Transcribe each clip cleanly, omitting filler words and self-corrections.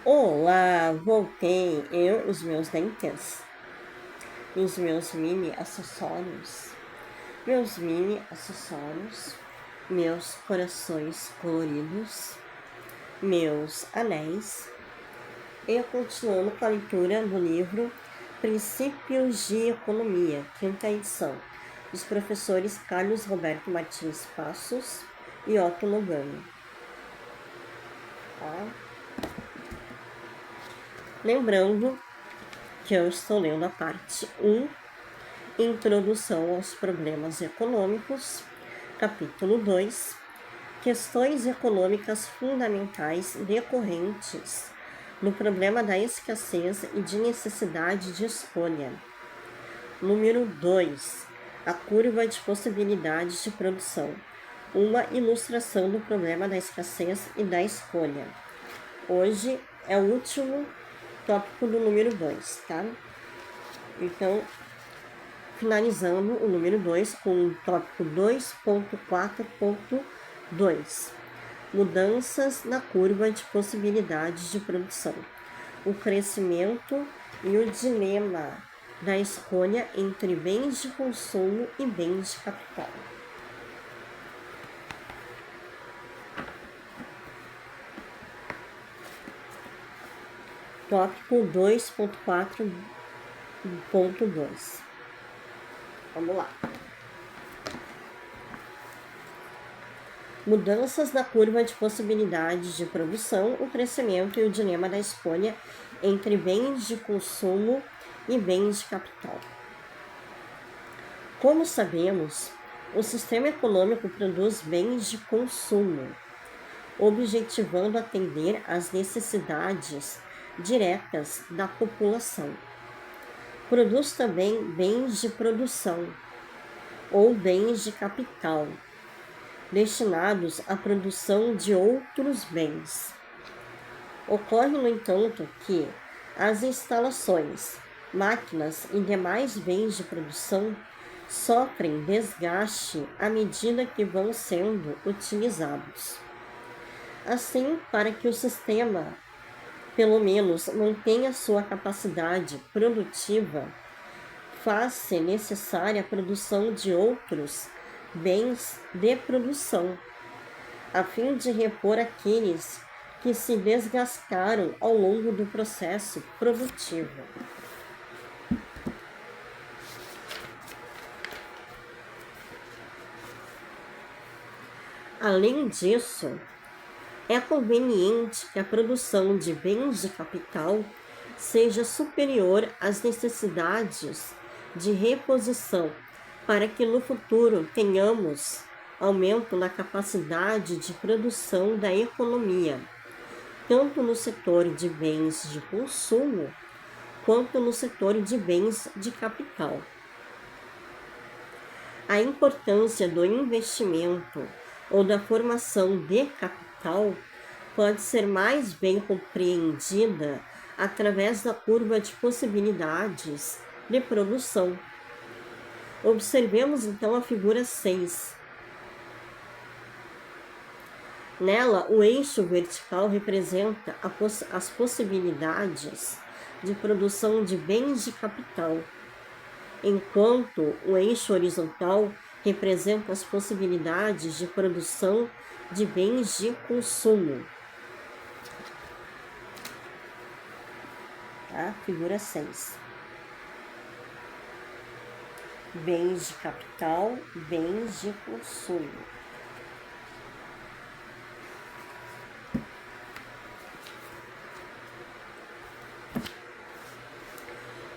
Olá, voltei, eu, os meus dentes, os meus mini acessórios, meus corações coloridos, meus anéis, e continuando com a leitura do livro Princípios de Economia, quinta edição, dos professores Carlos Roberto Martins Passos e Otto Logano. Lembrando que eu estou lendo a parte 1, Introdução aos Problemas Econômicos, capítulo 2, Questões econômicas fundamentais decorrentes do problema da escassez e de necessidade de escolha. Número 2, a curva de possibilidades de produção, uma ilustração do problema da escassez e da escolha. Hoje é o último tópico do número 2, tá? Então, finalizando o número 2 com o tópico 2.4.2, mudanças na curva de possibilidades de produção, o crescimento e o dilema da escolha entre bens de consumo e bens de capital. Tópico 2.4.2. Vamos lá. Mudanças na curva de possibilidades de produção, o crescimento e o dilema da escolha entre bens de consumo e bens de capital. Como sabemos, o sistema econômico produz bens de consumo, objetivando atender às necessidades diretas da população. Produz também bens de produção ou bens de capital, destinados à produção de outros bens. Ocorre, no entanto, que as instalações, máquinas e demais bens de produção sofrem desgaste à medida que vão sendo utilizados. Assim, para que o sistema, pelo menos, mantenha sua capacidade produtiva, faz-se necessária a produção de outros bens de produção, a fim de repor aqueles que se desgastaram ao longo do processo produtivo. Além disso, é conveniente que a produção de bens de capital seja superior às necessidades de reposição, para que no futuro tenhamos aumento na capacidade de produção da economia, tanto no setor de bens de consumo, quanto no setor de bens de capital. A importância do investimento ou da formação de capital pode ser mais bem compreendida através da curva de possibilidades de produção. Observemos então a figura 6. Nela, o eixo vertical representa as possibilidades de produção de bens de capital, enquanto o eixo horizontal representa as possibilidades de produção de bens de consumo. Tá? Figura 6. Bens de capital, bens de consumo.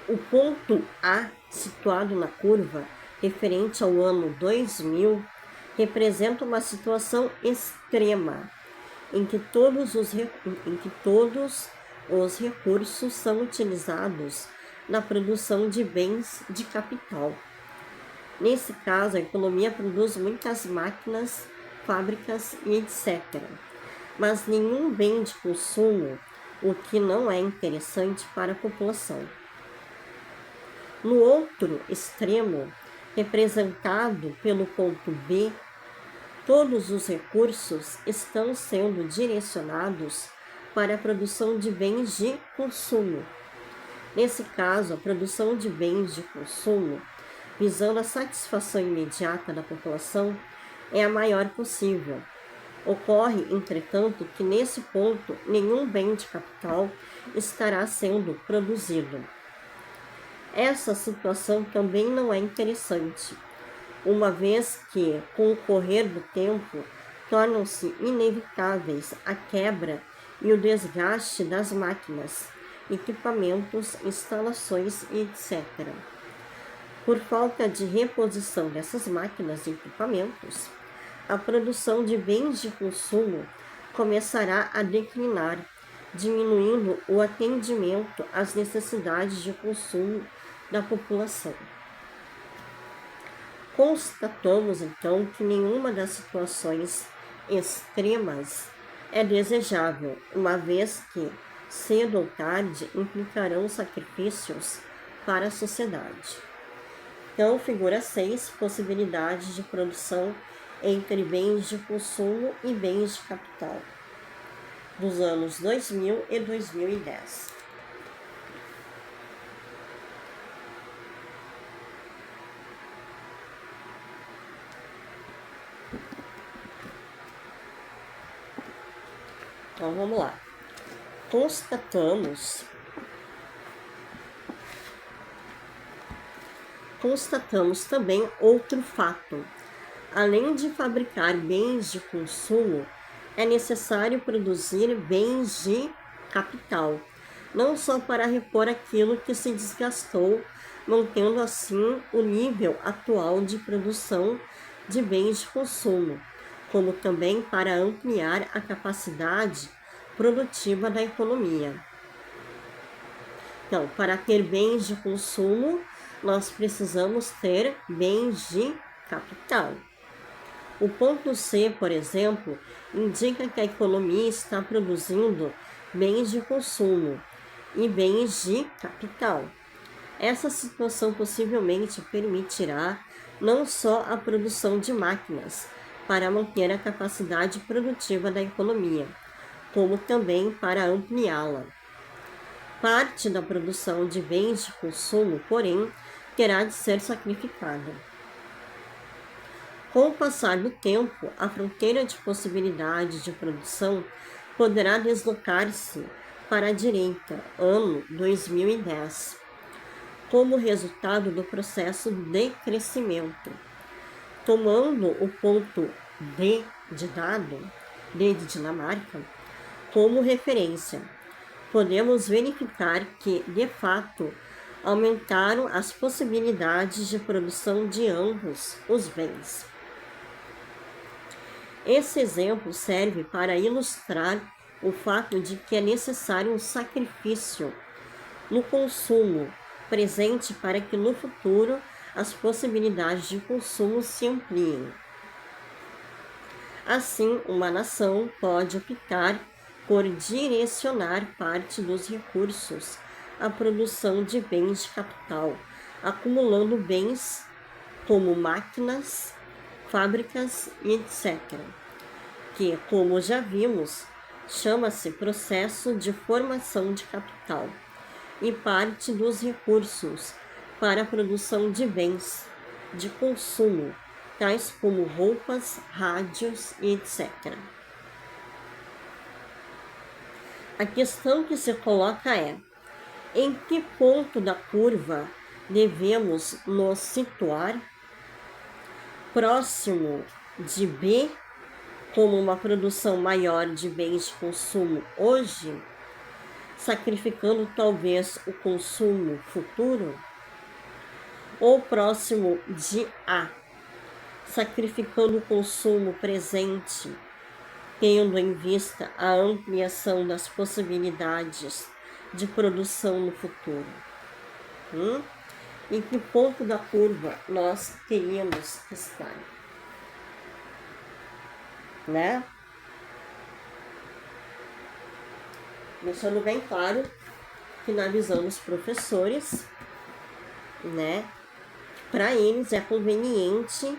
O ponto A, situado na curva, referente ao ano 2000, representa uma situação extrema, em que todos os recursos são utilizados na produção de bens de capital. Nesse caso, a economia produz muitas máquinas, fábricas e etc., mas nenhum bem de consumo, o que não é interessante para a população. No outro extremo, representado pelo ponto B, todos os recursos estão sendo direcionados para a produção de bens de consumo. Nesse caso, a produção de bens de consumo, visando a satisfação imediata da população, é a maior possível. Ocorre, entretanto, que nesse ponto nenhum bem de capital estará sendo produzido. Essa situação também não é interessante, uma vez que, com o correr do tempo, tornam-se inevitáveis a quebra e o desgaste das máquinas, equipamentos, instalações e etc. Por falta de reposição dessas máquinas e equipamentos, a produção de bens de consumo começará a declinar, diminuindo o atendimento às necessidades de consumo da população. Constatamos, então, que nenhuma das situações extremas é desejável, uma vez que, cedo ou tarde, implicarão sacrifícios para a sociedade. Então, figura 6, possibilidades de produção entre bens de consumo e bens de capital, dos anos 2000 e 2010. Então, vamos lá. Constatamos também outro fato. Além de fabricar bens de consumo, é necessário produzir bens de capital, não só para repor aquilo que se desgastou, mantendo assim o nível atual de produção de bens de consumo, como também para ampliar a capacidade produtiva da economia. Então, para ter bens de consumo, nós precisamos ter bens de capital. O ponto C, por exemplo, indica que a economia está produzindo bens de consumo e bens de capital. Essa situação possivelmente permitirá não só a produção de máquinas para manter a capacidade produtiva da economia, como também para ampliá-la. Parte da produção de bens de consumo, porém, terá de ser sacrificada. Com o passar do tempo, a fronteira de possibilidade de produção poderá deslocar-se para a direita, ano 2010, como resultado do processo de crescimento. Tomando o ponto D de dado, D de Dinamarca, como referência, podemos verificar que, de fato, aumentaram as possibilidades de produção de ambos os bens. Esse exemplo serve para ilustrar o fato de que é necessário um sacrifício no consumo presente para que no futuro as possibilidades de consumo se ampliem. Assim, uma nação pode optar por direcionar parte dos recursos à produção de bens de capital, acumulando bens como máquinas, fábricas e etc., que, como já vimos, chama-se processo de formação de capital, e parte dos recursos para a produção de bens de consumo, tais como roupas, rádios e etc. A questão que se coloca é: em que ponto da curva devemos nos situar? Próximo de B, como uma produção maior de bens de consumo hoje, sacrificando talvez o consumo futuro? Ou próximo de A, sacrificando o consumo presente, tendo em vista a ampliação das possibilidades de produção no futuro? Em que ponto da curva nós teríamos que estar? Né? Deixando bem claro que na visão dos professores, né, para eles é conveniente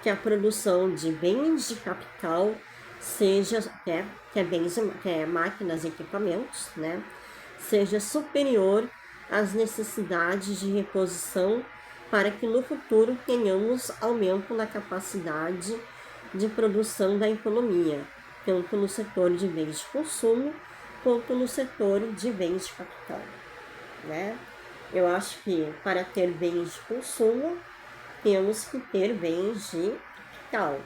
que a produção de bens de capital seja, que é máquinas e equipamentos, né, seja superior às necessidades de reposição para que no futuro tenhamos aumento na capacidade de produção da economia, tanto no setor de bens de consumo quanto no setor de bens de capital, né? Eu acho que para ter bens de consumo, temos que ter bens de capital,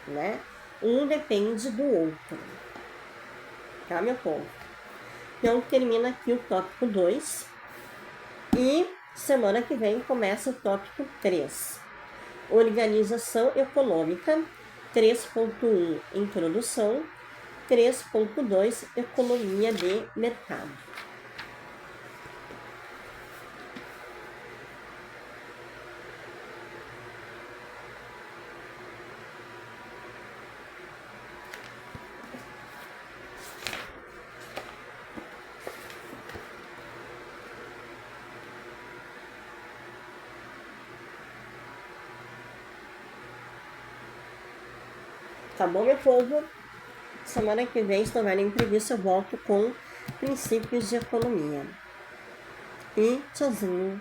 né? Um depende do outro, tá, meu povo? Então, termina aqui o tópico 2 e semana que vem começa o tópico 3. Organização econômica, 3.1, introdução, 3.2, economia de mercado. Tá bom, meu povo? Semana que vem, se tiver entrevista, eu volto com princípios de economia. E tchauzinho.